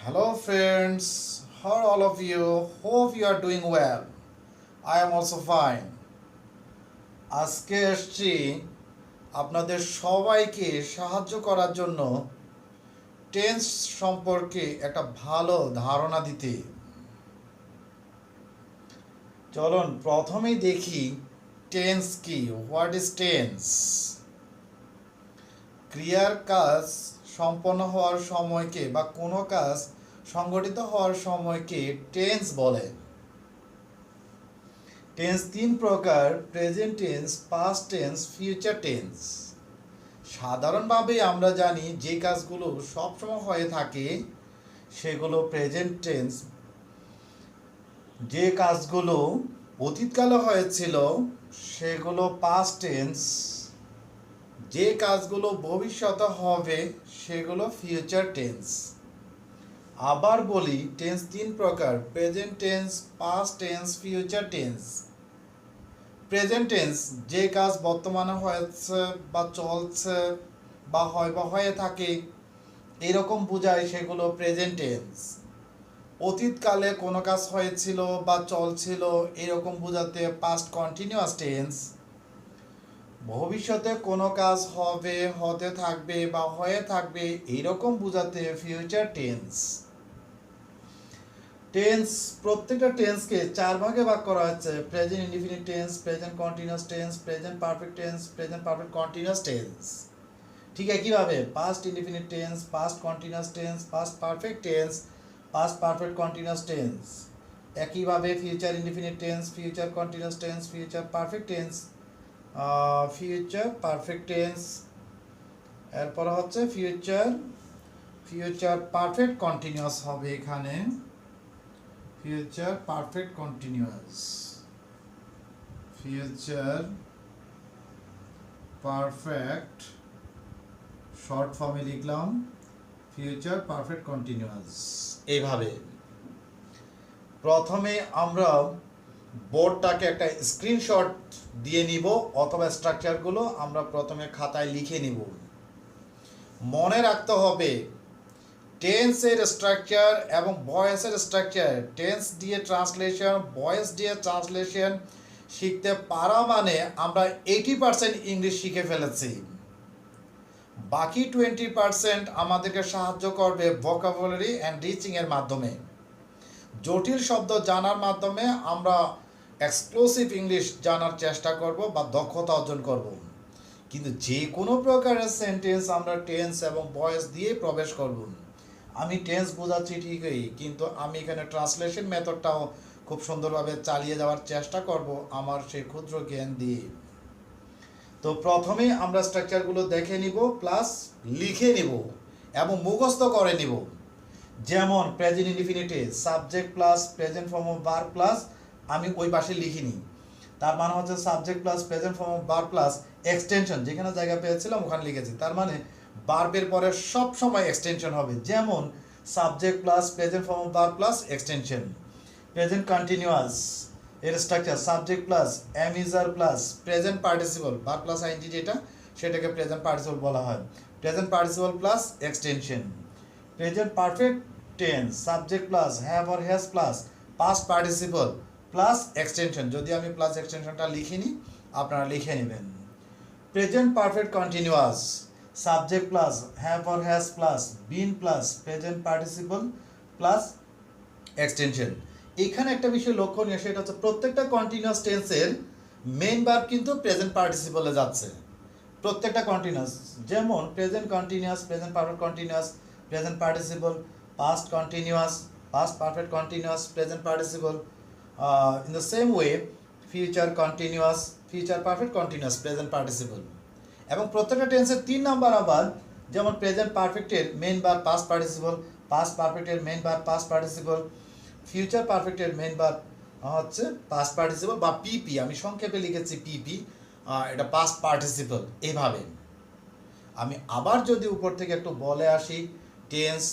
Hello friends, how are all of you? Hope you are doing well. I am also fine. আজকে এসছি আপনাদের সবাইকে সাহায্য করার জন্য টেন্স সম্পর্কে একটা ভালো ধারণা দিতে। চলুন প্রথমেই দেখি টেন্স কি। What is tense? ক্রিয়ার কাজ সম্পন্ন হওয়ার সময়কে বা কোনো কাজ সংগঠিত হওয়ার সময়কে টেন্স বলে। টেন্স তিন প্রকার: present tense, past tense, future tense. সাধারণভাবে আমরা জানি যে কাজগুলো সবসময় হয়ে থাকে সেগুলো প্রেজেন্ট টেন্স, যে কাজগুলো অতীতকালে হয়েছিল সেগুলো পাস্ট টেন্স, যে কাজগুলো ভবিষ্যতে হবে সেগুলো ফিউচার টেন্স। আবার বলি, টেন্স তিন প্রকার: present tense, past tense, future tense. Present tense যে কাজ বর্তমানে হয়েছে বা চলছে বা হয় বা হয়ে থাকে এরকম বোঝায়, সেগুলো প্রেজেন্ট টেন্স। অতীতকালে কোনো কাজ হয়েছিল বা চলছিল এরকম বোঝাতে পাস্ট কন্টিনিউয়াস টেন্স। ভবিষ্যতে কোনো কাজ হবে, হতে থাকবে বা হয়ে থাকবে এইরকম বোঝাতে ফিউচার টেন্স। টেন্স, প্রত্যেকটা টেন্সকে চার ভাগে ভাগ করা হচ্ছে: present indefinite tense, present continuous tense, present perfect tense, present perfect continuous tense. ঠিক একইভাবে past indefinite tense, past continuous tense, past perfect tense, past perfect continuous tense. একইভাবে future indefinite tense, future continuous tense, future perfect tense, future perfect tense. এরপর হচ্ছে future perfect continuous হবে এখানে, future perfect continuous, future perfect, short ফর্মে লিখলাম future perfect continuous. এইভাবে প্রথমে আমরা বোর্ডটাকে একটা স্ক্রিনশট দিয়ে নিব, অথবা স্ট্রাকচারগুলো আমরা প্রথমে খাতায় লিখে নিব। মনে রাখতে হবে টেন্সের স্ট্রাকচার এবং ভয়েসের স্ট্রাকচার, টেন্স দিয়ে ট্রান্সলেশন, ভয়েস দিয়ে ট্রান্সলেশন শিখতে পারা মানে আমরা 80% ইংলিশ শিখে ফেলেছি। বাকি 20% আমাদেরকে সাহায্য করবে ভোকাবুলারি অ্যান্ড রিচিংয়ের মাধ্যমে। জটিল শব্দ জানার মাধ্যমে আমরা এক্সক্লুসিভ ইংলিশ জানার চেষ্টা করব বা দক্ষতা অর্জন করব। কিন্তু যে কোনো প্রকারের সেন্টেন্স আমরা টেন্স এবং ভয়েস দিয়ে প্রবেশ করব। আমি টেন্স বোঝাচ্ছি ঠিকই, কিন্তু আমি এখানে ট্রান্সলেশন মেথডটাও খুব সুন্দরভাবে চালিয়ে যাওয়ার চেষ্টা করব আমার সেই ক্ষুদ্র জ্ঞান দিয়ে। তো প্রথমেই আমরা স্ট্রাকচারগুলো দেখে নিব, প্লাস লিখে নিব এবং মুখস্থ করে নিব। যেমন প্রেজেন্ট ইনডিফিনিটে subject plus present form of verb plus, আমি ওই পাশে লিখিনি, তার মানে হচ্ছে subject plus present form of verb plus extension, যেখানে জায়গা পেয়েছিলাম ওখানে লিখেছি। তার মানে ভার্বের পরে সব সময় এক্সটেনশন হবে, যেমন subject plus present form of verb plus extension. Present continuous এর structure subject plus am is are plus present participle, verb plus I N G যেটা, সেটাকে প্রেজেন্ট পার্টিসিপল বলা হয়। Present participle plus extension. Present perfect tense subject plus have or has plus past participle plus extension, যদি আমি plus এক্সটেনশনটা লিখিনি আপনারা লিখে নেবেন। Present perfect continuous subject plus have or has plus been plus present participle plus extension. এখানে একটা বিষয় লক্ষণীয়, সেটা হচ্ছে প্রত্যেকটা কন্টিনিউয়াস টেন্সের মেইন ভার্ব কিন্তু প্রেজেন্ট পার্টিসিপলে যাচ্ছে, প্রত্যেকটা কন্টিনিউয়াস। যেমন present continuous, present perfect continuous, present participle, past continuous, past perfect continuous, present participle. In the same way future continuous, future perfect continuous, present participle. এবং প্রত্যেকটা টেন্সের 3 নাম্বার আবার, যেমন প্রেজেন্ট পারফেক্টের main verb past participle, past পারফেক্টের main verb past participle, future পারফেক্টের main verb হচ্ছে past participle বা পিপি, আমি সংক্ষেপে লিখেছি পিপি, এটা পাস্ট পার্টিসিপল। এইভাবে আমি আবার যদি উপর থেকে একটু বলে আসি, টেন্স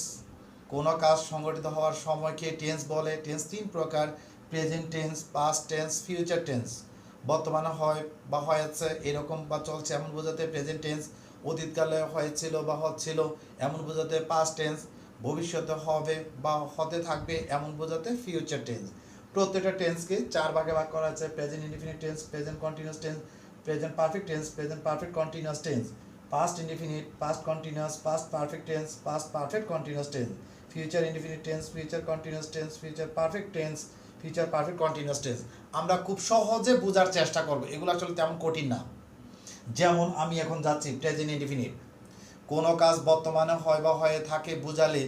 কোনো কাজ সংগঠিত হওয়ার সময়কে টেন্স বলে। টেন্স 3 প্রকার: present tense, past tense, future tense. বর্তমানে হয় বা হয়েছে এরকম বা চলছে এমন বোঝাতে প্রেজেন্ট টেন্স, অতীতকালে হয়েছিল বা হচ্ছিল এমন বোঝাতে পাস্ট টেন্স, ভবিষ্যতে হবে বা হতে থাকবে এমন বোঝাতে ফিউচার টেন্স। প্রত্যেকটা টেন্সকে 4 ভাগে ভাগ করা আছে: present indefinite tense, present continuous tense, present perfect tense, present perfect continuous tense, past indefinite, past continuous, past perfect tense, past perfect continuous tense, future indefinite tense, future continuous tense, future perfect tense, future perfect continuous tense. আমরা খুব সহজে বোঝার চেষ্টা করব, এগুলো আসলে তেমন কঠিন না। যেমন আমি এখন যাচ্ছি, প্রেজেন্ট ইনডিফিনিট, কোনো কাজ বর্তমানে হয় বা হয়ে থাকে বোঝালে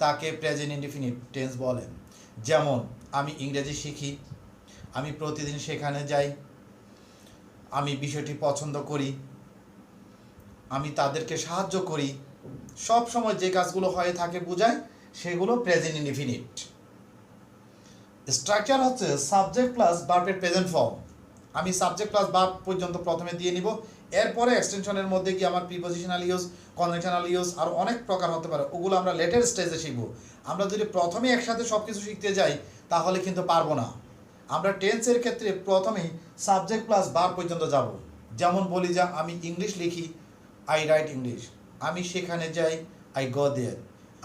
তাকে প্রেজেন্ট ইনডিফিনিট টেন্স বলে। যেমন আমি ইংরেজি শিখি, আমি প্রতিদিন সেখানে যাই, আমি বিষয়টি পছন্দ করি, আমি তাদেরকে সাহায্য করি, সব সময় যে কাজগুলো হয়ে থাকে বোঝায় সেগুলো প্রেজেন্ট ইনডিফিনিট। স্ট্রাকচার হচ্ছে সাবজেক্ট প্লাস ভার্বের প্রেজেন্ট ফর্ম। আমি সাবজেক্ট প্লাস ভার্ব পর্যন্ত প্রথমে দিয়ে নিব, এরপরে এক্সটেনশনের মধ্যে গিয়ে আমার প্রিপোজিশনাল ইউজ, কনজেকশনাল ইউজ আর অনেক প্রকার হতে পারে, ওগুলো আমরা লেটের স্টেজে শিখব। আমরা যদি প্রথমে একসাথে সব কিছু শিখতে যাই তাহলে কিন্তু পারবো না। আমরা টেন্সের ক্ষেত্রে প্রথমেই সাবজেক্ট প্লাস ভার্ব পর্যন্ত যাব। যেমন বলি যে আমি ইংলিশ লিখি, আই রাইট ইংলিশ, আমি সেখানে যাই, আই গো দেয়ার,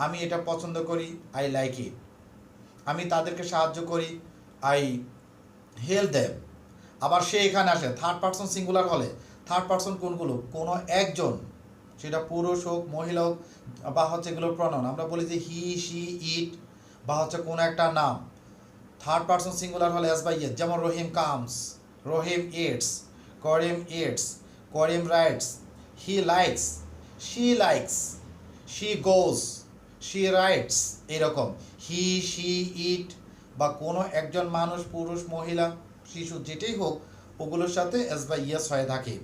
আমি এটা পছন্দ করি, আই লাইক ইট, আমি তাদেরকে সাহায্য করি, আই হেল্প দেম। আবার সে এখানে আসে, থার্ড পারসন সিঙ্গুলার হলে থার্ড পারসন কোনগুলো? কোনো একজন, সেটা পুরুষ হোক, মহিলা হোক, বা হচ্ছে এগুলো প্রনাউন, আমরা বলি যে হি, শি, ইট, বা হচ্ছে কোনো একটা নাম। থার্ড পারসন সিঙ্গুলার হলে এস বাই এস, যেমন Rahim comes, Rahim eats, Karim eats, Karim writes, he likes, she goes, she writes, এরকম হি, শি, ইট বা কোনো একজন মানুষ, পুরুষ, মহিলা, শিশু, যেটাই হোক, ওগুলোর সাথে এস বাই ইয়েস হয়ে থাকে।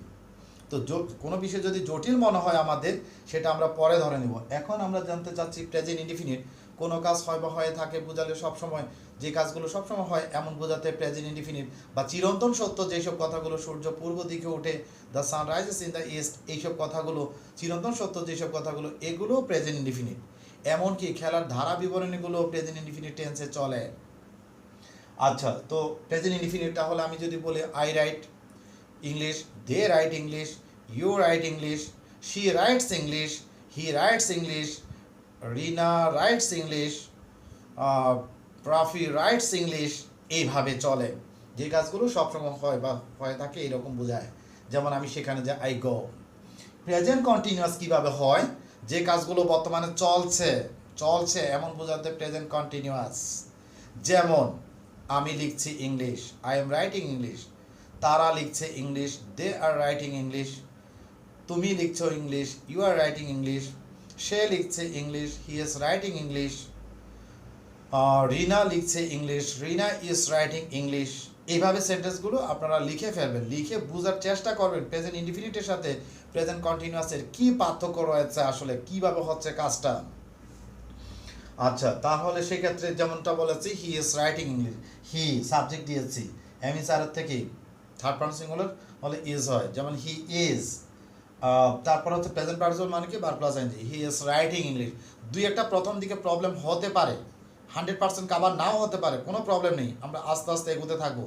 তো কোনো বিষয় যদি জটিল মনে হয় আমাদের, সেটা আমরা পরে ধরে নেব। এখন আমরা জানতে চাচ্ছি প্রেজেন্ট ইনডিফিনিট, কোনো কাজ হয় বা হয়ে থাকে বোঝালে সবসময়, যে কাজগুলো সবসময় হয় এমন বোঝাতে প্রেজেন্ট ইনডিফিনিট, বা চিরন্তন সত্য যেসব কথাগুলো, সূর্য পূর্ব দিকে ওঠে, the sun rises in the east, এইসব কথাগুলো, চিরন্তন সত্য যেসব কথাগুলো, এগুলো প্রেজেন্ট ইনডিফিনিট। এমনকি খেলার ধারা বিবরণীগুলো প্রেজেন্ট ইনডিফিনিট টেন্সে চলে। আচ্ছা, তো প্রেজেন্ট ইনডিফিনিট তাহলে আমি যদি বলি I write English, they write English, you write English, she writes English, he writes English, Rina writes English, প্রাফি রাইটস ইংলিশ, এইভাবে চলে। যে কাজগুলো সবসময় হয় বা হয়ে থাকে এরকম বোঝায়। যেমন আমি সেখানে যে আই গো। প্রেজেন্ট কন্টিনিউয়াস কীভাবে হয়? যে কাজগুলো বর্তমানে চলছে এমন বোঝাতে প্রেজেন্ট কন্টিনিউয়াস। যেমন আমি লিখছি English, I am writing English, তারা লিখছে English, they are writing English, তুমি লিখছো English, you are writing English, সে লিখছে English, he is writing English, Rina লিখছে English, Rina is writing English. এইভাবে সেন্টেন্সগুলো আপনারা লিখে ফেলবেন, লিখে বোঝার চেষ্টা করবেন প্রেজেন্ট ইনডিফিনিটের সাথে প্রেজেন্ট কন্টিনিউয়াসের কী পার্থক্য রয়েছে, আসলে কীভাবে হচ্ছে কাজটা। আচ্ছা, তাহলে সেক্ষেত্রে যেমনটা বলেছি, হি is writing English, he subject দিয়েছি, এম ইজ আর থেকে থার্ড পারসন সিঙ্গুলার হলে ইজ হয়, যেমন হি ইজ। তারপর হচ্ছে প্রেজেন্ট পার্টিসিপল মানে কি? Verb plus ING, he is writing English. দুই একটা প্রথম দিকে প্রবলেম হতে পারে, 100% কাভার নাও হতে পারে, কোনো প্রবলেম নেই, আমরা আস্তে আস্তে এগোতে থাকবো।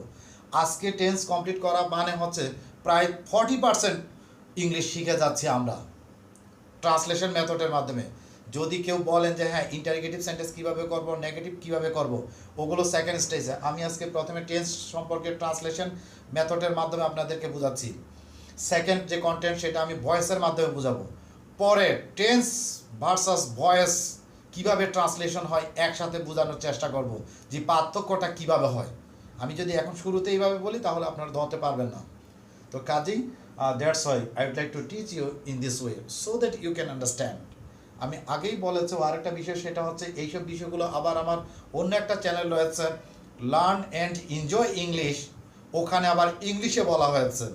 আজকে টেন্স কমপ্লিট করা মানে হচ্ছে প্রায় 40% ইংলিশ শিখে যাচ্ছি আমরা ট্রান্সলেশন মেথডের মাধ্যমে। যদি কেউ বলেন যে হ্যাঁ ইন্টারগেটিভ সেন্টেন্স কীভাবে করব, নেগেটিভ কীভাবে করব, ওগুলো সেকেন্ড স্টেজে। আমি আজকে প্রথমে টেন্স সম্পর্কে ট্রান্সলেশন মেথডের মাধ্যমে আপনাদেরকে বোঝাচ্ছি। সেকেন্ড যে কন্টেন্ট, সেটা আমি ভয়েসের মাধ্যমে বোঝাবো। পরে টেন্স ভার্সাস ভয়েস কীভাবে ট্রান্সলেশন হয় একসাথে বোঝানোর চেষ্টা করব, যে পার্থক্যটা কীভাবে হয়। আমি যদি এখন শুরুতে এইভাবে বলি তাহলে আপনারা ধরতে পারবেন না। তো কাজেই that's why I would like to teach you in this way so that you can understand. আমি আগেই বলেছি আরেকটা বিষয়, সেটা হচ্ছে এইসব বিষয়গুলো আবার আমার অন্য একটা চ্যানেল রয়েছে, লার্ন অ্যান্ড এনজয় ইংলিশ, ওখানে আবার ইংলিশে বলা হয়েছে।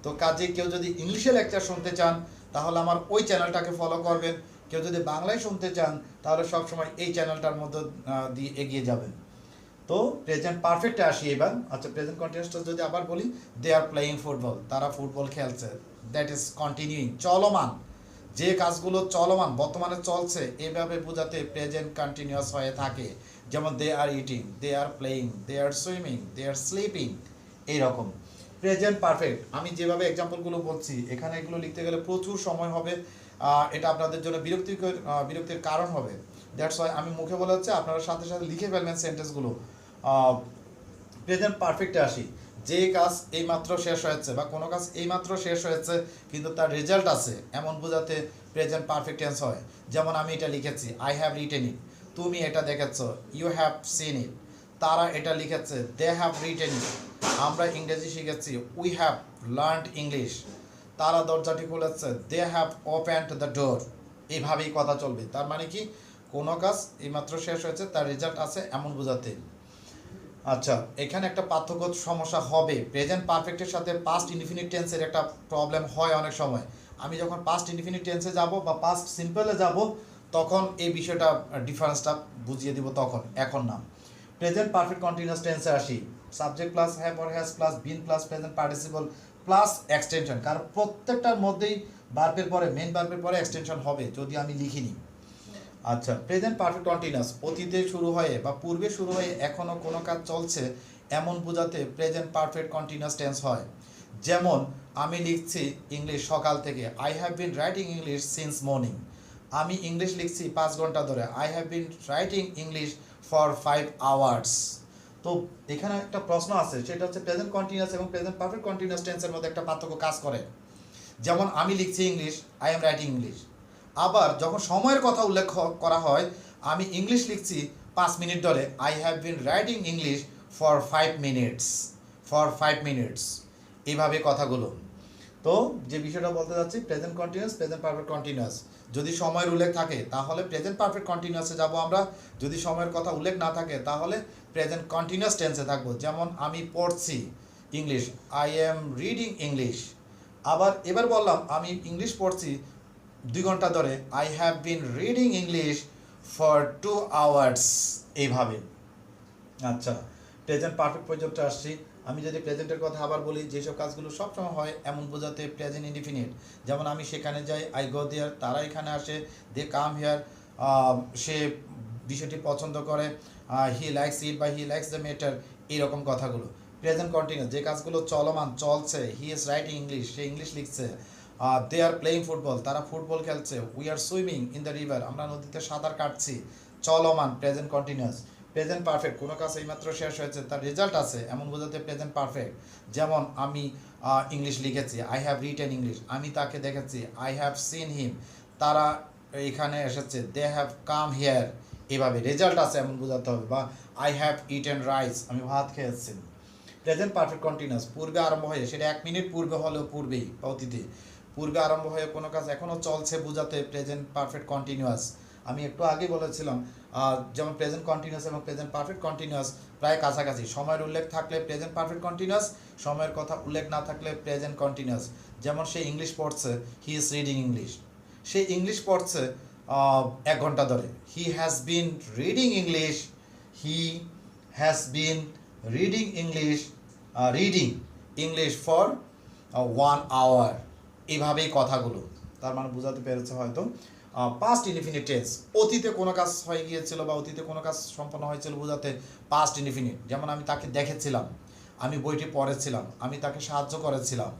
তো কাজে কেউ যদি ইংলিশে লেকচার শুনতে চান তাহলে আমার ওই চ্যানেলটাকে ফলো করবেন, কেউ যদি বাংলায় শুনতে চান তাহলে সবসময় এই চ্যানেলটার মধ্যে দিয়ে এগিয়ে যাবেন। তো প্রেজেন্ট পারফেক্টে আসি এবার। আচ্ছা, প্রেজেন্ট কন্টিনিউয়াসটা যদি আবার বলি, দে আর প্লেয়িং ফুটবল, তারা ফুটবল খেলছে, দ্যাট ইজ কন্টিনিউইং, চলমান। যে কাজগুলো চলমান, বর্তমানে চলছে, এভাবে বোঝাতে প্রেজেন্ট কন্টিনিউয়াস হয়ে থাকে। যেমন they are eating, they are playing, they are swimming, they are sleeping, এইরকম। প্রেজেন্ট পারফেক্ট আমি যেভাবে এক্সাম্পলগুলো বলছি, এখানে এগুলো লিখতে গেলে প্রচুর সময় হবে, এটা আপনাদের জন্য বিরক্তির কারণ হবে। দ্যাটস ওয়াই আমি মুখে বলে হচ্ছে আপনারা সাথে সাথে লিখে ফেলবেন সেন্টেন্সগুলো। প্রেজেন্ট পারফেক্টে আসি। যে কাজ এইমাত্র শেষ হয়েছে বা কোনো কাজ এইমাত্র শেষ হয়েছে কিন্তু তার রেজাল্ট আছে এমন বোঝাতে প্রেজেন্ট পারফেক্ট টেন্স হয়। যেমন আমি এটা লিখেছি, আই হ্যাভ রিটেন ইট, তুমি এটা দেখেছো, ইউ হ্যাভ সিন ইট, তারা এটা লিখেছে, দে হ্যাভ রিটেন ইট, আমরা ইংরেজি শিখেছি, উই হ্যাভ লার্নড ইংলিশ, তারা দরজাটি খুলেছে, they have opened the door. এইভাবেই কথা চলবে। তার মানে কি, কোনো কাজ এইমাত্র শেষ হয়েছে তার রেজাল্ট আছে এমন বোঝাতে। আচ্ছা, এখানে একটা পার্থক্য সমস্যা হবে। প্রেজেন্ট পারফেক্টের সাথে পাস্ট ইনডিফিনিট টেন্সের একটা প্রবলেম হয় অনেক সময়। আমি যখন পাস্ট ইনডিফিনিট টেন্সে যাব বা পাস্ট সিম্পলে যাব তখন এই বিষয়টা ডিফারেন্সটা বুঝিয়ে দিব তখন, এখন না। প্রেজেন্ট পারফেক্ট কন্টিনিউয়াস টেন্সে আসি। Subject plus have or has plus been plus present participle plus extension, কারণ প্রত্যেকটার মধ্যেই ভার্বের পরে, মেন ভার্বের পরে এক্সটেনশন হবে যদি আমি লিখিনি। আচ্ছা, প্রেজেন্ট পারফেক্ট কন্টিনিউয়াস অতীতে শুরু হয়ে বা পূর্বে শুরু হয়ে এখনও কোনো কাজ চলছে এমন বোঝাতে প্রেজেন্ট পারফেক্ট কন্টিনিউয়াস টেন্স হয়। যেমন আমি লিখছি ইংলিশ সকাল থেকে, I have been writing English since morning. আমি ইংলিশ লিখছি 5 ঘন্টা ধরে, I have been writing English for 5 hours. তো এখানে একটা প্রশ্ন আছে, সেটা হচ্ছে প্রেজেন্ট কন্টিনিউয়াস এবং প্রেজেন্ট পারফেক্ট কন্টিনিউয়াস টেন্সের মধ্যে একটা পার্থক্য কাজ করে। যেমন আমি লিখছি English, I am writing English. আবার যখন সময়ের কথা উল্লেখ করা হয়, আমি ইংলিশ লিখছি 5 মিনিট ধরে, I have been writing English for 5 minutes, এইভাবে কথাগুলো। তো যে বিষয়টা বলতে যাচ্ছি, present continuous, present perfect continuous, যদি সময়ের উল্লেখ থাকে তাহলে প্রেজেন্ট পারফেক্ট কন্টিনিউয়াসে যাব আমরা, যদি সময়ের কথা উল্লেখ না থাকে তাহলে প্রেজেন্ট কন্টিনিউয়াস টেন্সে থাকবো। যেমন আমি পড়ছি English, I am reading English. আবার এবার বললাম আমি ইংলিশ পড়ছি 2 ঘন্টা ধরে, I have been reading English for 2 hours, এইভাবে। আচ্ছা, প্রেজেন্ট পারফেক্ট পর্যন্ত আসছি। আমি যদি প্রেজেন্টের কথা আবার বলি, যেসব কাজগুলো সবসময় হয় এমন বোঝাতে প্রেজেন্ট ইনডিফিনিট। যেমন আমি সেখানে যাই, আই গো দেয়ার, তারা এখানে আসে, দে কাম হিয়ার, সে বিষয়টি পছন্দ করে, হি লাইকস ইট বা হি লাইকস দ্য ম্যাটার, এইরকম কথাগুলো। প্রেজেন্ট কন্টিনিউয়াস, যে কাজগুলো চলমান, চলছে, হি ইজ রাইটিং ইংলিশ, সে ইংলিশ লিখছে, দে আর প্লেইং ফুটবল, তারা ফুটবল খেলছে, we are swimming in the river, আমরা নদীতে সাঁতার কাটছি, চলমান, প্রেজেন্ট কন্টিনিউয়াস। প্রেজেন্ট পারফেক্ট, কোনো কাজ এইমাত্র শেষ হয়েছে তার রেজাল্ট আছে এমন বোঝাতে প্রেজেন্ট পারফেক্ট। যেমন আমি ইংলিশ লিখেছি, আই হ্যাভ রিটেন ইংলিশ, আমি তাকে দেখেছি, আই হ্যাভ সিন হিম, তারা এখানে এসেছে, দে হ্যাভ কাম হিয়ার, এভাবে রেজাল্ট আছে এমন বোঝাতে হবে। বা আই হ্যাভ ইটেন রাইস, আমি ভাত খেয়েছি। প্রেজেন্ট পারফেক্ট কন্টিনিউয়াস, পূর্বে আরম্ভ হয়ে, সেটা 1 মিনিট পূর্বে হলেও পূর্বেই বা অতীতে, পূর্বে আরম্ভ হয়ে কোনো কাজ এখনও চলছে বোঝাতে প্রেজেন্ট পারফেক্ট কন্টিনিউয়াস। আমি একটু আগে বলেছিলাম যেমন প্রেজেন্ট কন্টিনিউয়াস এবং প্রেজেন্ট পারফেক্ট কন্টিনিউয়াস প্রায় কাছাকাছি। সময়ের উল্লেখ থাকলে প্রেজেন্ট পারফেক্ট কন্টিনিউয়াস, সময়ের কথা উল্লেখ না থাকলে প্রেজেন্ট কন্টিনিউয়াস। যেমন সে ইংলিশ পড়ছে, হি ইজ রিডিং ইংলিশ, সে ইংলিশ পড়ছে 1 ঘন্টা ধরে, he has been reading English, he has been reading English, reading English for 1 hour, এইভাবেই কথাগুলো। তার মানে বোঝাতে পেরেছে হয়তো। পাস্ট ইনডিফিনিট টেন্স, অতীতে কোনো কাজ হয়ে গিয়েছিল বা অতীতে কোনো কাজ সম্পন্ন হয়েছিল বোঝাতে পাস্ট ইনডিফিনিট। যেমন আমি তাকে দেখেছিলাম, আমি বইটি পড়েছিলাম, আমি তাকে সাহায্য করেছিলাম।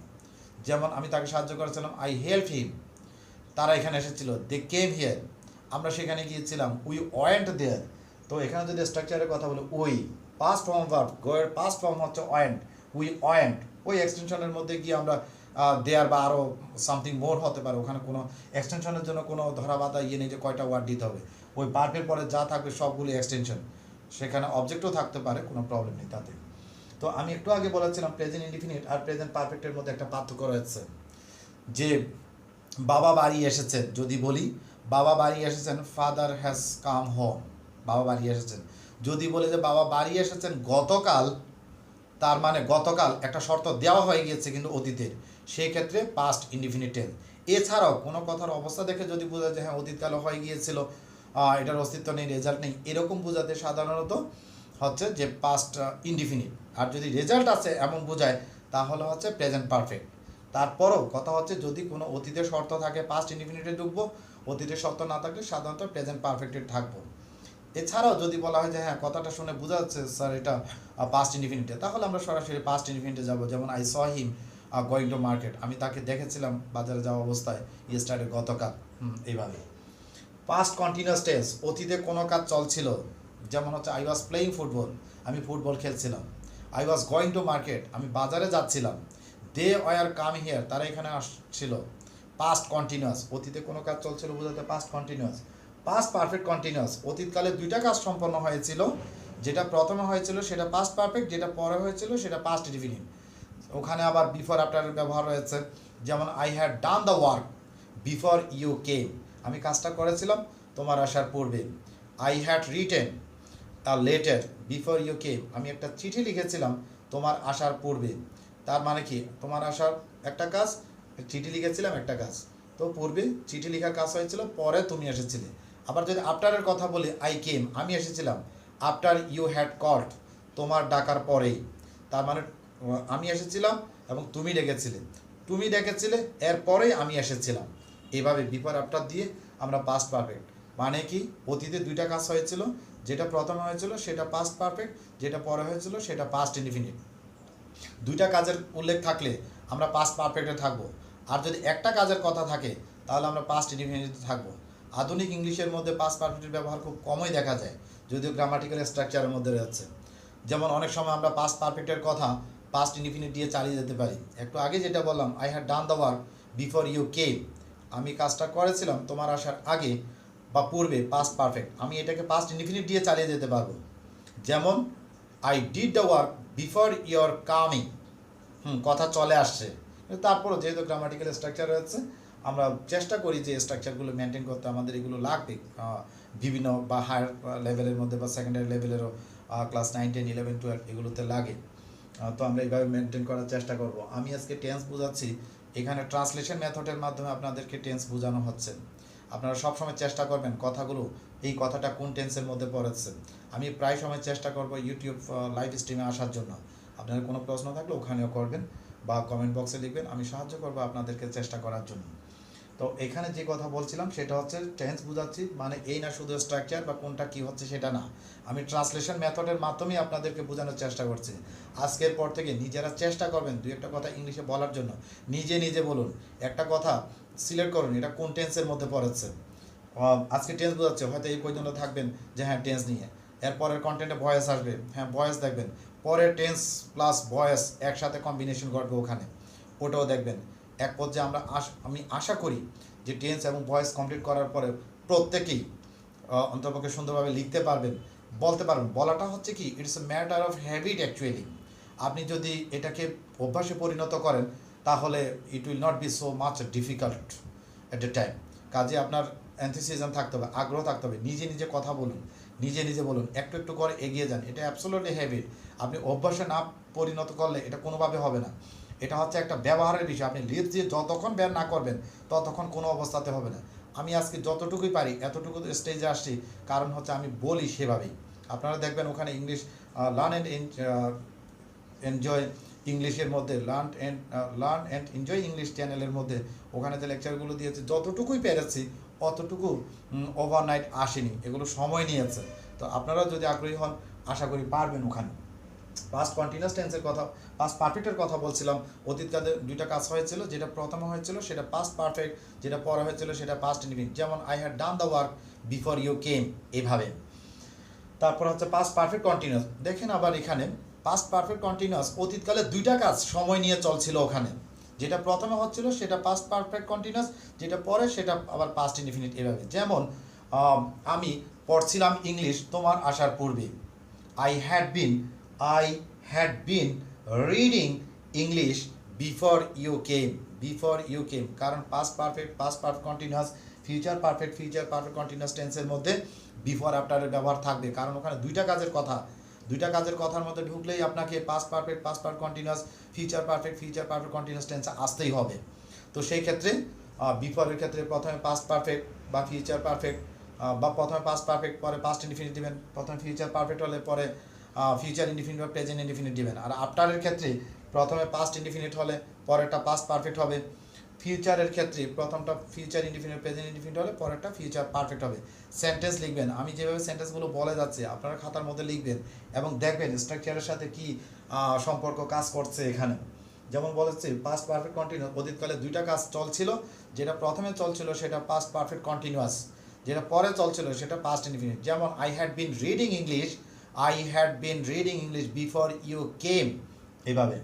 যেমন আমি তাকে সাহায্য করেছিলাম, আই হেল্প হিম, তারা এখানে এসেছিল, দে কেম হিয়ার, আমরা সেখানে গিয়েছিলাম, উই ওয়েন্ট দেয়ার। তো এখানে যদি স্ট্রাকচারের কথা বলি, উই পাস্ট ফর্ম ভার্ব, গোয়ের পাস্ট ফর্ম হচ্ছে ওয়েন্ট, উই ওয়েন্ট, ওই এক্সটেনশনের মধ্যে গিয়ে আমরা দেয়ার বা আরও সামথিং মোর হতে পারে, ওখানে কোনো এক্সটেনশনের জন্য কোনো ধরা বাঁধা ইয়ে নেই যে কয়টা ওয়ার্ড দিতে হবে, ওই ভার্বের পরে যা থাকবে সবগুলি এক্সটেনশন, সেখানে অবজেক্টও থাকতে পারে, কোনো প্রবলেম নেই তাতে। তো আমি একটু আগে বলেছিলাম প্রেজেন্ট ইনডিফিনিট আর প্রেজেন্ট পারফেক্টের মধ্যে একটা পার্থক্য রয়েছে। যে বাবা বাড়ি এসেছেন, যদি বলি বাবা বাড়ি এসেছেন, ফাদার হ্যাজ কাম হোম, বাবা বাড়ি এসেছেন। যদি বলে যে বাবা বাড়ি এসেছেন গতকাল, তার মানে গতকাল একটা শর্ত দেওয়া হয়ে গিয়েছে কিন্তু অতীতের, সেই ক্ষেত্রে পাস্ট ইনডিফিনিট টেন্স। এছাড়াও কোনো কথার অবস্থা দেখে যদি বোঝা যায় হ্যাঁ অতীতকালে হয়ে গিয়েছিল, এটার অস্তিত্ব নেই, রেজাল্ট নেই, এরকম বোঝাতে সাধারণত হচ্ছে যে পাস্ট ইনডিফিনিট। আর যদি রেজাল্ট আছে এমন বোঝায় তাহলে হচ্ছে প্রেজেন্ট পারফেক্ট। তারপরও কথা হচ্ছে যদি কোনো অতীতের শর্ত থাকে পাস্ট ইনডিফিনিটে ঢুকবো, অতীতের শর্ত না থাকলে সাধারণত প্রেজেন্ট পারফেক্টে থাকবো। এছাড়াও যদি বলা হয় যে হ্যাঁ কথাটা শুনে বোঝা যাচ্ছে স্যার এটা পাস্ট ইনডিফিনিটে, তাহলে আমরা সরাসরি পাস্ট ইনডিফিনিটে যাবো। যেমন I saw him going to market, আমি তাকে দেখেছিলাম বাজারে যাওয়া অবস্থায়, ইয়েস্টারডে গতকাল, এইভাবে। পাস্ট কন্টিনিউয়াস টেন্স, অতীতে কোনো কাজ চলছিল, যেমন হচ্ছে আই ওয়াজ প্লেয়িং ফুটবল, আমি ফুটবল খেলছিলাম। I was going to market, আমি বাজারে যাচ্ছিলাম। দে ওয়ার কাম হিয়ার, তারা এখানে আসছিল। পাস্ট কন্টিনিউয়াস, অতীতে কোনো কাজ চলছিল বোঝাতে past continuous. Past perfect continuous, অতীতকালে দুইটা কাজ সম্পন্ন হয়েছিল, যেটা প্রথমে হয়েছিল সেটা পাস্ট পারফেক্ট, যেটা পরে হয়েছিল সেটা পাস্ট ইনডিফিনিট। ওখানে আবার বিফোর আফটারের ব্যবহার রয়েছে, যেমন I had done the work before you came, আমি কাজটা করেছিলাম তোমার আসার পূর্বে। I had written a letter before you came, আমি একটা চিঠি লিখেছিলাম তোমার আসার পূর্বে। তার মানে কি, তোমার আসার একটা কাজ, চিঠি লিখেছিলাম একটা কাজ। তো পূর্বে চিঠি লেখার কাজ হয়েছিল, পরে তুমি এসেছিলে। আবার যদি আফটারের কথা বলি, আই কেম, আমি এসেছিলাম। আফটার ইউ হ্যাড কল্ড, তোমার ডাকার পরেই। তার মানে আমি এসেছিলাম এবং তুমি ডেকেছিলে, তুমি ডেকেছিলে, এরপরেই আমি এসেছিলাম। এইভাবে বিফোর আফটার দিয়ে আমরা পাস্ট পারফেক্ট, মানে কি অতীতে দুইটা কাজ হয়েছিল, যেটা প্রথমে হয়েছিল সেটা পাস্ট পারফেক্ট, যেটা পরে হয়েছিল সেটা পাস্ট ইনডিফিনিট। দুইটা কাজের উল্লেখ থাকলে আমরা পাস্ট পারফেক্টে থাকবো, আর যদি একটা কাজের কথা থাকে তাহলে আমরা পাস্ট ইনডিফিনিটে থাকবো। আধুনিক ইংলিশের মধ্যে পাস্ট পারফেক্টের ব্যবহার খুব কমই দেখা যায়, যদিও গ্রামাটিক্যাল স্ট্রাকচারের মধ্যে রয়েছে। যেমন অনেক সময় আমরা পাস্ট পারফেক্টের কথা পাস্ট ইনডিফিনিট দিয়ে চালিয়ে যেতে পারি। একটু আগে যেটা বললাম, I had done the work before you came, আমি কাজটা করেছিলাম তোমার আসার আগে বা পূর্বে, পাস্ট পারফেক্ট, আমি এটাকে পাস্ট ইনডিফিনিট দিয়ে চালিয়ে যেতে পারবো। যেমন I did the work before your coming, কথা চলে আসছে, তারপরও যেহেতু গ্রামাটিক্যাল স্ট্রাকচার রয়েছে, আমরা চেষ্টা করি যে স্ট্রাকচারগুলো মেনটেন করতে, আমাদের এগুলো লাগবে বিভিন্ন বা হায়ার লেভেলের মধ্যে বা সেকেন্ডারি লেভেলেরও, ক্লাস 9, 10, 11, 12 এগুলোতে লাগে। তো আমরা এইভাবে মেনটেন করার চেষ্টা করব। আমি আজকে টেন্স বোঝাচ্ছি, এখানে ট্রান্সলেশন মেথডের মাধ্যমে আপনাদেরকে টেন্স বোঝানো হচ্ছে। আপনারা সবসময় চেষ্টা করবেন কথাগুলো, এই কথাটা কোন টেন্সের মধ্যে পড়েছে। আমি প্রায় সময় চেষ্টা করব ইউটিউব লাইভ স্ট্রিমে আসার জন্য। আপনাদের কোনো প্রশ্ন থাকলে ওখানেও করবেন বা কমেন্ট বক্সে লিখবেন, আমি সাহায্য করবো আপনাদেরকে চেষ্টা করার জন্য। তো এখানে যে কথা বলছিলাম সেটা হচ্ছে টেন্স বোঝাচ্ছি, মানে এই না শুধু স্ট্রাকচার বা কোনটা কী হচ্ছে সেটা না, আমি ট্রান্সলেশন মেথডের মাধ্যমেই আপনাদেরকে বোঝানোর চেষ্টা করছি। আজকের পর থেকে নিজেরা চেষ্টা করবেন দুই একটা কথা ইংলিশে বলার জন্য, নিজে নিজে বলুন, একটা কথা সিলেক্ট করুন এটা কোন টেন্সের মধ্যে পড়েছে। আজকে টেন্স বোঝাচ্ছে, হয়তো এই পর্যন্ত থাকবেন যে হ্যাঁ টেন্স নিয়ে, এরপরের কন্টেন্টে ভয়েস আসবে, হ্যাঁ ভয়েস দেখবেন, পরে টেন্স প্লাস ভয়েস একসাথে কম্বিনেশন করবে ওখানে, ওটাও দেখবেন। এক পর্যায়ে আমি আশা করি যে টেন্স এবং ভয়েস কমপ্লিট করার পরে প্রত্যেকেই অন্ততপক্ষে সুন্দরভাবে লিখতে পারবেন, বলতে পারবেন। বলাটা হচ্ছে কি, it's a matter of habit actually. আপনি যদি এটাকে অভ্যাসে পরিণত করেন তাহলে it will not be so much difficult at a time. কাজে আপনার এনথুসিয়াজম থাকতে হবে, আগ্রহ থাকতে হবে, নিজে নিজে কথা বলুন, নিজে নিজে বলুন, একটু একটু করে এগিয়ে যান। এটা অ্যাবসোলিউটলি হ্যাবিট, আপনি অভ্যাসে না পরিণত করলে এটা কোনোভাবে হবে না। এটা হচ্ছে একটা ব্যবহারের বিষয়, আপনি লিপস দিয়ে যতক্ষণ বের না করবেন ততক্ষণ কোনো অবস্থাতে হবে না। আমি আজকে যতটুকুই পারি এতটুকু স্টেজে আসছি, কারণ হচ্ছে আমি বলি সেভাবেই। আপনারা দেখবেন ওখানে ইংলিশ লার্ন অ্যান্ড এনজয় ইংলিশের মধ্যে, লার্ন অ্যান্ড এনজয় ইংলিশ চ্যানেলের মধ্যে ওখানে যে লেকচারগুলো দিয়েছে যতটুকুই পেরেছি অতটুকু ওভারনাইট আসেনি, এগুলো সময় নিয়েছে। তো আপনারা যদি আগ্রহী হন আশা করি পারবেন ওখানে। পাস্ট কন্টিনিউয়াস টেন্সের কথা, পাস্ট পারফেক্টের কথা বলছিলাম, অতীতকালে দুইটা কাজ হয়েছিল, যেটা প্রথমে হয়েছিল সেটা পাস্ট পারফেক্ট, যেটা পরে হয়েছিল সেটা পাস্ট ইনডিফিনিট। যেমন I had done the work before you came, এভাবে। তারপর হচ্ছে পাস্ট পারফেক্ট কন্টিনিউয়াস, দেখেন আবার এখানে পাস্ট পারফেক্ট কন্টিনিউয়াস, অতীতকালে দুইটা কাজ সময় নিয়ে চলছিল ওখানে, যেটা প্রথমে হচ্ছিল সেটা পাস্ট পারফেক্ট কন্টিনিউয়াস, যেটা পরে সেটা আবার পাস্ট ইনডিফিনিট, এভাবে। যেমন আমি পড়ছিলাম ইংলিশ তোমার আসার পূর্বে, I had been reading English before you came, কারণ past perfect continuous, future perfect continuous টেন্সের মধ্যে বিফোর আফটারের ব্যবহার থাকবে, কারণ ওখানে দুইটা কাজের কথার মধ্যে ঢুকলেই আপনাকে past perfect continuous, future perfect continuous টেন্সে আসতেই হবে। তো সেই ক্ষেত্রে বিফোরের ক্ষেত্রে প্রথমে পাস্ট পারফেক্ট বা ফিউচার পারফেক্ট, বা প্রথমে পাস্ট পারফেক্ট পরে পাস্ট ইনডিফিনিট দিবেন, প্রথমে ফিউচার পারফেক্ট হলে পরে ফিউচার ইনডিফিনিট বা প্রেজেন্ট ইনডিফিনিট দিবেন। আর আফটারের ক্ষেত্রে প্রথমে পাস্ট ইনডিফিনিট হলে পরেরটা পাস্ট পারফেক্ট হবে। ফিউচারের ক্ষেত্রে প্রথমটা ফিউচার ইনডিফিনিট প্রেজেন্ট ইনডিফিনিট হলে পরেরটা ফিউচার পারফেক্ট হবে। সেন্টেন্স লিখবেন, আমি যেভাবে সেন্টেন্সগুলো বলে যাচ্ছে আপনারা খাতার মধ্যে লিখবেন এবং দেখবেন স্ট্রাকচারের সাথে কি সম্পর্ক কাজ করছে এখানে। যেমন বলেছে পাস্ট পারফেক্ট কন্টিনিউয়াস, অতীতকালে দুইটা কাজ চলছিল, যেটা প্রথমে চলছিল সেটা পাস্ট পারফেক্ট কন্টিনিউয়াস, যেটা পরে চলছিল সেটা পাস্ট ইনডিফিনিট। যেমন I had been reading English before you came, এভাবে।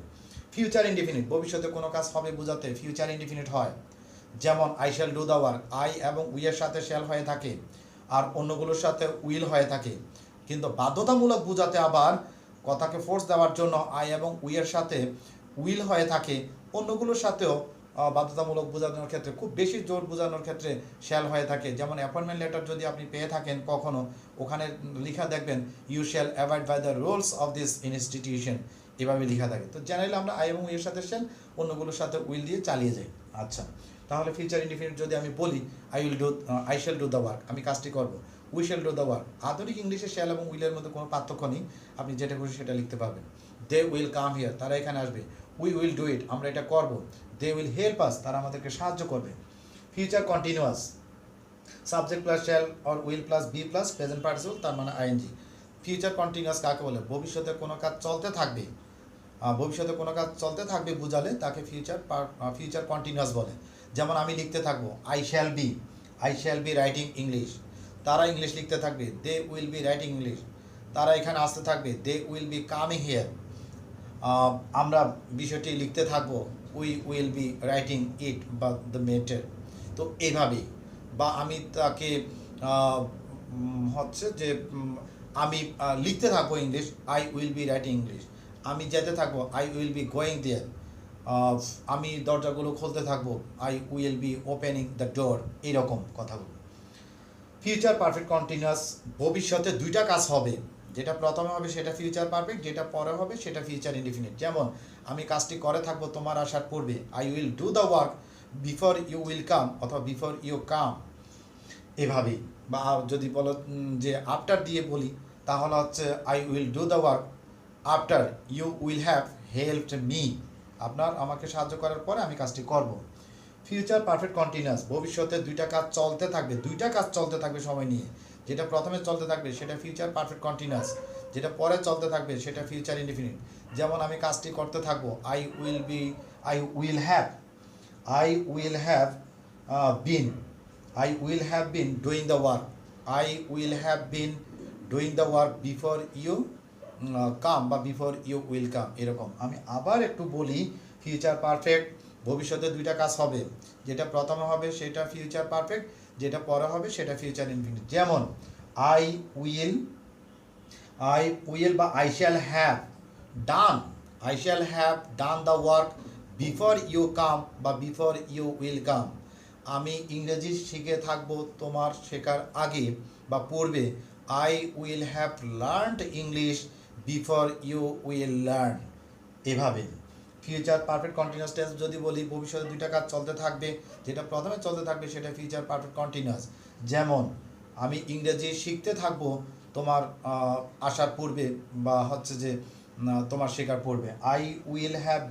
ফিউচার ইনডিফিনিট, ভবিষ্যতে কোনো কাজ হবে বোঝাতে ফিউচার ইনডিফিনিট হয়। যেমন I shall do the work, I এবং উইয়ের সাথে শ্যাল হয়ে থাকে, আর অন্যগুলোর সাথে উইল হয়ে থাকে। কিন্তু বাধ্যতামূলক বোঝাতে আবার কথাকে ফোর্স দেওয়ার জন্য আই এবং উইয়ের সাথে উইল হয়ে থাকে, অন্যগুলোর সাথেও বাধ্যতামূলক বোঝানোর ক্ষেত্রে, খুব বেশি জোর বোঝানোর ক্ষেত্রে শ্যাল হয়ে থাকে। যেমন অ্যাপয়েন্টমেন্ট লেটার যদি আপনি পেয়ে থাকেন কখনো, ওখানে লেখা দেখবেন you shall avoid by the rules of this institution, এভাবে লেখা থাকে। তো জেনারেলি আমরা আই এবং উইয়ের সাথে শ্যাল, অন্যগুলোর সাথে উইল দিয়ে চালিয়ে যাই। আচ্ছা, তাহলে ফিউচার ইনডিফিনিট যদি আমি বলি I shall do the work, আমি কাজটি করবো, we shall do the work. আধুনিক ইংলিশে শ্যাল এবং উইলের মধ্যে কোনো পার্থক্য নেই, আপনি যেটা খুশি সেটা লিখতে পারবেন। দে উইল কাম হিয়ার, তারা এখানে আসবে। উই উইল ডু ইট, আমরা এটা করব। দে উইল হেল্প আস, তারা আমাদেরকে সাহায্য করবে। Future continuous, subject plus shall or will plus be plus present participle, তার মানে আইএনজি। ফিউচার কন্টিনিউয়াস কাকে বলে? ভবিষ্যতে কোনো কাজ চলতে থাকবে, বুঝালে তাকে ফিউচার কন্টিনিউয়াস বলে। যেমন আমি লিখতে থাকবো I shall be writing English, তারা ইংলিশ লিখতে থাকবে। They will be writing English, তারা এখানে আসতে থাকবে। They will be coming here, আমরা বিষয়টি লিখতে থাকবো। We will be writing it বা দ্য ম্যাটার। তো এইভাবেই, বা আমি তাকে হচ্ছে যে আমি লিখতে থাকবো English, I will be writing English. আমি যেতে থাকবো, I will be going there. আমি দরজাগুলো খুলতে থাকবো, I will be opening the door, এইরকম কথাগুলো। ফিউচার পারফেক্ট কন্টিনিউয়াস, ভবিষ্যতে দুইটা কাজ হবে, যেটা প্রথমে হবে সেটা ফিউচার পারফেক্ট, যেটা পরে হবে সেটা ফিউচার ইনডিফিনিট। যেমন আমি কাজটি করে থাকবো তোমার আসার পূর্বে, I will do the work before you will come, অথবা বিফোর ইউ কাম, এভাবেই। বা যদি বলো যে আফটার দিয়ে বলি, তাহলে হচ্ছে I will do the work after you will have helped me, আপনার আমাকে সাহায্য করার পরে আমি কাজটি করব। ফিউচার পারফেক্ট কন্টিনিউয়াস, ভবিষ্যতে দুইটা কাজ চলতে থাকবে সময় নিয়ে। যেটা প্রথমে চলতে থাকবে সেটা ফিউচার পারফেক্ট কন্টিনিউয়াস, যেটা পরে চলতে থাকবে সেটা ফিউচার ইনডিফিনিট। যেমন আমি কাজটি করতে থাকবো, I will have been doing the work before you come বা বিফোর ইউ উইল কাম, এরকম। আমি আবার একটু বলি, ফিউচার পারফেক্ট, ভবিষ্যতে দুইটা কাজ হবে, যেটা প্রথমে হবে সেটা ফিউচার পারফেক্ট, যেটা পরে হবে সেটা ফিউচার ইনফিনিট। যেমন আই উইল বা I shall have done the work before you come বা বিফোর ইউ উইল কাম। আমি ইংরেজি শিখে থাকবো তোমার শেখার আগে বা পূর্বে। I will have learned English before you will learn, এভাবে। ফিউচার পারফেক্ট কন্টিনিউয়াস টেন্স যদি বলি, ভবিষ্যতে দুইটা কাজ চলতে থাকবে, যেটা প্রথমে চলতে থাকবে সেটা ফিউচার পারফেক্ট কন্টিনিউয়াস। যেমন আমি ইংরেজি শিখতে থাকবো তোমার আসার পূর্বে, বা হচ্ছে যে তোমার শেখার পূর্বে। I will have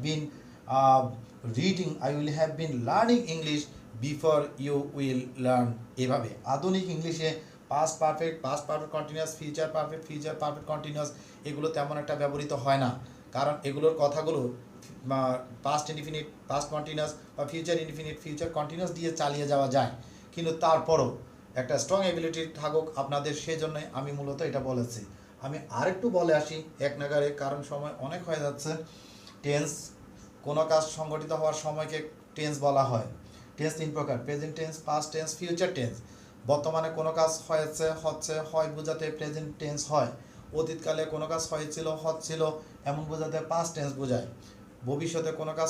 been learning English before you will learn, এভাবে। আধুনিক ইংলিশে past perfect continuous, future perfect continuous এগুলো তেমন একটা ব্যবহৃত হয় না, কারণ এগুলোর কথাগুলো পাস্ট ইনডিফিনিট, পাস্ট কন্টিনিউয়াস বা ফিউচার ইনডিফিনিট, ফিউচার কন্টিনিউয়াস দিয়ে চালিয়ে যাওয়া যায়। কিন্তু তারপরও একটা স্ট্রং এবিলিটি থাকুক আপনাদের, সেজন্যই আমি মূলত এটা বলেছি। আমি আরেকটু বলে আসি এক নাগারে, কারণ সময় অনেক হয়ে যাচ্ছে। টেন্স, কোনো কাজ সংগঠিত হওয়ার সময়কে টেন্স বলা হয়। টেন্স তিন প্রকার: present tense, past tense, future tense. বর্তমানে কোনো কাজ হয় বোঝাতে প্রেজেন্ট টেন্স হয়। অতীতকালে কোনো কাজ হচ্ছিল এমন বোঝাতে পাস্ট টেন্স বোঝায়। ভবিষ্যতে কোনো কাজ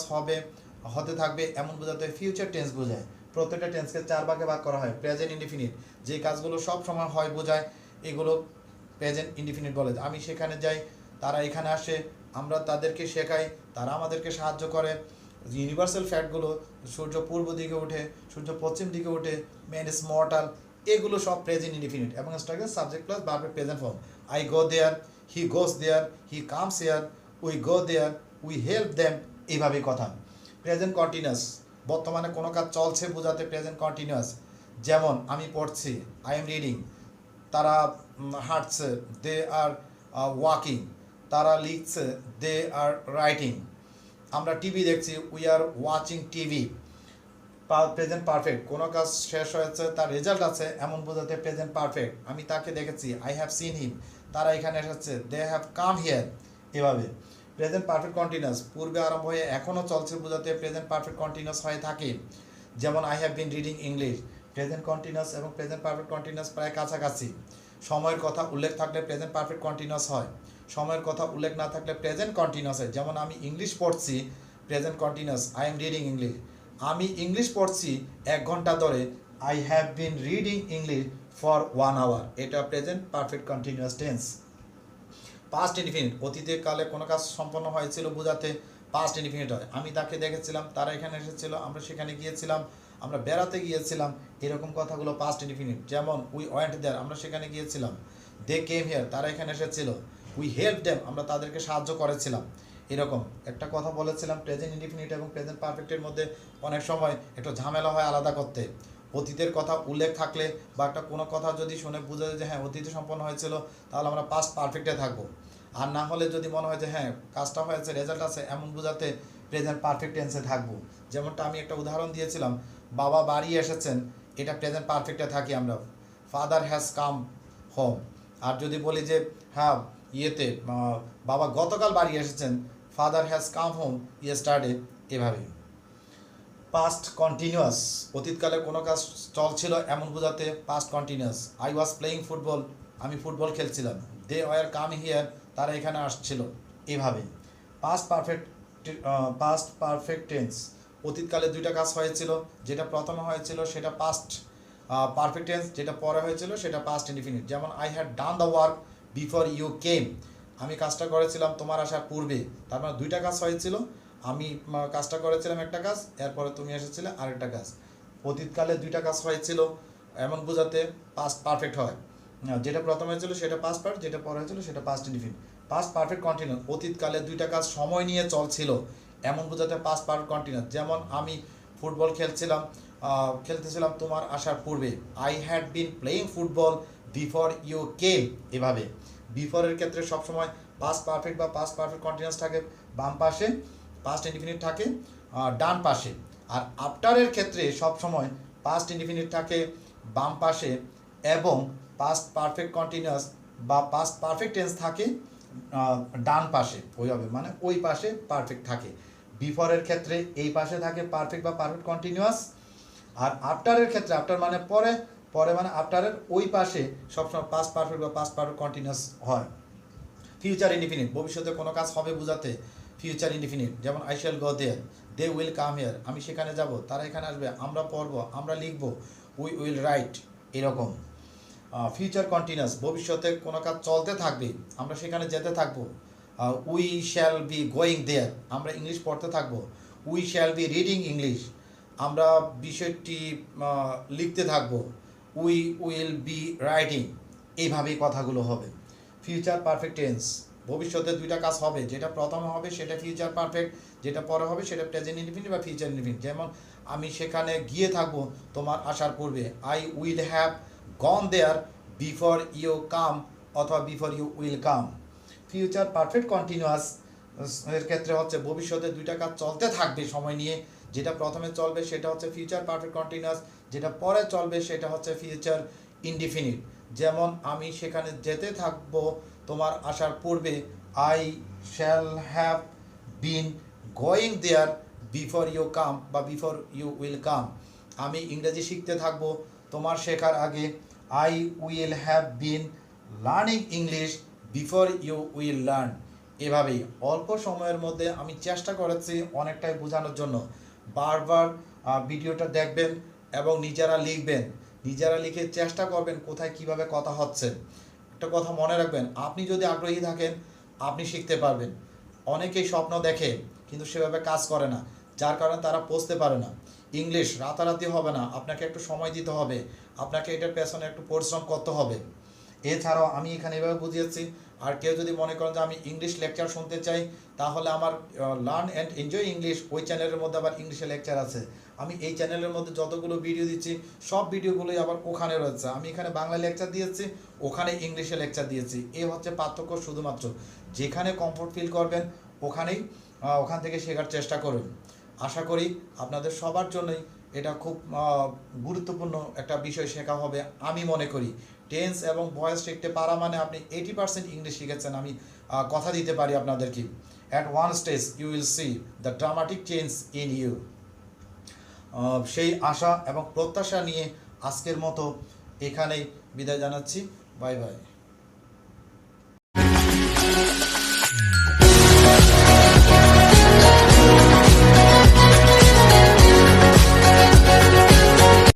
হতে থাকবে এমন বোঝাতে ফিউচার টেন্স বোঝায়। প্রত্যেকটা টেন্সকে চার ভাগে ভাগ করা হয়। প্রেজেন্ট ইনডিফিনিট, যে কাজগুলো সব সময় হয় বোঝায়, এগুলো প্রেজেন্ট ইনডিফিনিট বলে। আমি সেখানে যাই, তারা এখানে আসে, আমরা তাদেরকে শেখাই, তারা আমাদেরকে সাহায্য করে। ইউনিভার্সাল ফ্যাক্টগুলো, সূর্য পূর্ব দিকে ওঠে, সূর্য পশ্চিম দিকে ওঠে, ম্যান ইজ মর্টাল, এগুলো সব প্রেজেন্ট ইনডিফিনিট এবং স্ট্রাকচার সাবজেক্ট প্লাস ভার্বের present form. I go there, he goes there, he comes here, we go there, we help them, এইভাবেই কথা। প্রেজেন্ট কন্টিনিউয়াস, বর্তমানে কোনো কাজ চলছে বোঝাতে প্রেজেন্ট কন্টিনিউয়াস। যেমন আমি পড়ছি, আই এম রিডিং, তারা হাঁটছে, দে আর ওয়াকিং, তারা লিখছে, দে আর রাইটিং। আমরা টিভি দেখছি, we are watching TV. Present perfect, কোনো কাজ শেষ হয়েছে তার রেজাল্ট আছে এমন বোঝাতে প্রেজেন্ট পারফেক্ট। আমি তাকে দেখেছি, আই হ্যাভ সিন হিম, তারা এখানে এসেছে, দে হ্যাভ কাম হিয়ার। এভাবে প্রেজেন্ট পারফেক্ট কন্টিনিউয়াস পূর্বে আরম্ভ হয়ে এখনও চলছে বোঝাতে প্রেজেন্ট পারফেক্ট কন্টিনিউয়াস হয়ে থাকে। যেমন I have been reading English, present continuous এবং প্রেজেন্ট পারফেক্ট কন্টিনিউয়াস প্রায় কাছাকাছি। সময়ের কথা উল্লেখ থাকলে প্রেজেন্ট পারফেক্ট কন্টিনিউয়াস হয়, সময়ের কথা উল্লেখ না থাকলে প্রেজেন্ট কন্টিনিউয়াস হয়। যেমন আমি ইংলিশ পড়ছি, present continuous, I am reading English. আমি ইংলিশ পড়ছি 1 ঘন্টা ধরে, I have been reading English for 1 hour, এটা present perfect continuous tense. Past indefinite অতীতের কালে কোনো কাজ সম্পন্ন হয়েছিল বোঝাতে পাস্ট ইনডিফিনিট হয়। আমি তাকে দেখেছিলাম, তারা এখানে এসেছিল, আমরা সেখানে গিয়েছিলাম, আমরা বেড়াতে গিয়েছিলাম, এরকম কথাগুলো পাস্ট ইনডিফিনিট। যেমন উই ওয়েন্ট দেয়ার, আমরা সেখানে গিয়েছিলাম, দে কেম হিয়ার, তারা এখানে এসেছিল, উই হেল্প দেম, আমরা তাদেরকে সাহায্য করেছিলাম। এরকম একটা কথা বলেছিলাম, প্রেজেন্ট ইনডিফিনিট এবং প্রেজেন্ট পারফেক্টের মধ্যে অনেক সময় একটু ঝামেলা হয় আলাদা করতে। অতীতের কথা উল্লেখ থাকলে বা একটা কোনো কথা যদি শুনে বোঝা যায় যে হ্যাঁ অতীতে সম্পন্ন হয়েছিল, তাহলে আমরা পাস্ট পারফেক্টে থাকবো। আর না হলে যদি মনে হয় যে হ্যাঁ কাজটা হয়েছে, রেজাল্ট আছে, এমন বোঝাতে প্রেজেন্ট পারফেক্ট টেন্সে থাকবো। যেমনটা আমি একটা উদাহরণ দিয়েছিলাম, বাবা বাড়ি এসেছেন, এটা প্রেজেন্ট পারফেক্টে থাকি আমরা, ফাদার হ্যাজ কাম হোম। আর যদি বলি যে হ্যাঁ ইয়েতে বাবা গতকাল বাড়ি এসেছেন, father has come home yesterday. এভাবে পাস্ট কন্টিনিউয়াস অতীতকালে কোনো কাজ চলছিল এমন বোঝাতে past continuous. I was playing football, আমি ফুটবল খেলছিলাম, দে ওয়ার কাম হিয়ার, তারা এখানে আসছিল। এভাবে পাস্ট পারফেক্ট টেন্স অতীতকালে 2টা কাজ হয়েছিল, যেটা প্রথমে হয়েছিল সেটা পাস্ট পারফেক্ট টেন্স, যেটা পরে হয়েছিল সেটা পাস্ট ইনডিফিনিট। যেমন I had done the work before you came, আমি কাজটা করেছিলাম তোমার আসার পূর্বে, তার মানে 2টা কাজ হয়েছিল। আমি কাজটা করেছিলাম একটা কাজ, এরপরে তুমি এসেছিলে আরেকটা কাজ। অতীতকালে 2টা কাজ হয়েছিল এমন বোঝাতে পাস্ট পারফেক্ট হয়। যেটা প্রথমে হয়েছিল সেটা পাস্ট পারফেক্ট, যেটা পরে হয়েছিল সেটা past indefinite. Past perfect continuous অতীতকালে 2টা কাজ সময় নিয়ে চলছিল এমন বোঝাতে পাস্ট পারফেক্ট কন্টিনিউয়াস। যেমন আমি ফুটবল খেলতেছিলাম তোমার আসার পূর্বে, I had been playing football before you came. এভাবে বিফোরের ক্ষেত্রে সবসময় পাস্ট পারফেক্ট বা পাস্ট পারফেক্ট কন্টিনিউয়াস থাকে বাম পাশে, পাস্ট ইনডিফিনিট থাকে ডান পাশে। আর আফটারের ক্ষেত্রে সবসময় পাস্ট ইনডিফিনিট থাকে বাম পাশে এবং পাস্ট পারফেক্ট কন্টিনিউয়াস বা পাস্ট পারফেক্ট টেন্স থাকে ডান পাশে। ওইভাবে মানে ওই পাশে পারফেক্ট থাকে। বিফোরের ক্ষেত্রে এই পাশে থাকে পারফেক্ট বা পারফেক্ট কন্টিনিউয়াস। আর আফটারের ক্ষেত্রে আফটার মানে পরে, পরে মানে আফটারের ওই পাশে সবসময় পাস্ট পারফেক্ট বা পাস্ট পারফেক্ট কন্টিনিউয়াস হয়। ফিউচার ইনডিফিনিট ভবিষ্যতে কোনো কাজ হবে বোঝাতে ফিউচার ইনডিফিনিট। যেমন I shall go there, they will come here, আমি সেখানে যাব, তারা এখানে আসবে, আমরা পড়বো, আমরা লিখবো, উই উইল রাইট। এরকম ফিউচার কন্টিনিউয়াস ভবিষ্যতে কোনো কাজ চলতে থাকবে, আমরা সেখানে যেতে থাকবো, we shall be going there, আমরা ইংলিশ পড়তে থাকবো, we shall be reading English, আমরা বিষয়টি লিখতে থাকবো, উই উইল বি রাইটিং। এইভাবেই কথাগুলো হবে। ফিউচার পারফেক্ট টেন্স ভবিষ্যতে 2টা কাজ হবে, যেটা প্রথমে হবে সেটা ফিউচার পারফেক্ট, যেটা পরে হবে সেটা প্রেজেন্ট ইনডিফিনিট বা ফিউচার ইনডিফিনিট। যেমন আমি সেখানে গিয়ে থাকবো তোমার আসার পূর্বে, I will have gone there before you come অথবা before you will come. Future perfect continuous এর ক্ষেত্রে হচ্ছে ভবিষ্যতে 2টা কাজ চলতে থাকবে সময় নিয়ে, যেটা প্রথমে চলবে সেটা হচ্ছে ফিউচার পারফেক্ট কন্টিনিউয়াস, যেটা পরে চলবে সেটা হচ্ছে ফিউচার ইনডিফিনিট। যেমন আমি সেখানে যেতে থাকবো তোমার আসার পূর্বে, I shall have been going there before you come বা বিফোর ইউ উইল কাম। আমি ইংরেজি শিখতে থাকবো তোমার শেখার আগে, I will have been learning English before you will learn. এভাবেই অল্প সময়ের মধ্যে আমি চেষ্টা করেছি অনেকটাই বোঝানোর জন্য। বারবার ভিডিওটা দেখবেন এবং নিজেরা লিখবেন, নিজেরা লিখে চেষ্টা করবেন কোথায় কিভাবে কথা হচ্ছে। একটা কথা মনে রাখবেন, আপনি যদি আগ্রহী থাকেন আপনি শিখতে পারবেন। অনেকেই স্বপ্ন দেখে কিন্তু সেভাবে কাজ করে না, যার কারণে তারা পৌঁছতে পারে না। ইংলিশ রাতারাতি হবে না, আপনাকে একটু সময় দিতে হবে, আপনাকে এটার পেছনে একটু পরিশ্রম করতে হবে। এছাড়াও আমি এখানে এভাবে বুঝিয়েছি। আর কেউ যদি মনে করেন যে আমি ইংলিশ লেকচার শুনতে চাই, তাহলে আমার লার্ন অ্যান্ড এনজয় ইংলিশ ওই চ্যানেলের মধ্যে আবার ইংলিশে লেকচার আছে। আমি এই চ্যানেলের মধ্যে যতগুলো ভিডিও দিচ্ছি সব ভিডিওগুলোই আবার ওখানে রয়েছে। আমি এখানে বাংলা লেকচার দিয়েছি, ওখানে ইংলিশে লেকচার দিয়েছি। এই হচ্ছে পার্থক্য। শুধুমাত্র যেখানে কমফোর্ট ফিল করবেন ওখানেই ওখান থেকে শেখার চেষ্টা করুন। আশা করি আপনাদের সবার জন্যই এটা খুব গুরুত্বপূর্ণ একটা বিষয় শেখা হবে আমি মনে করি। টেন্স এবং ভয়েস শিখতে পারা মানে আপনি 80% ইংলিশ শিখেছেন, আমি কথা দিতে পারি আপনাদেরকে। At one stage you will see the dramatic change in you. সেই আশা এবং প্রত্যাশা নিয়ে আজকের মতো এখানেই বিদায় জানাচ্ছি। Bye bye.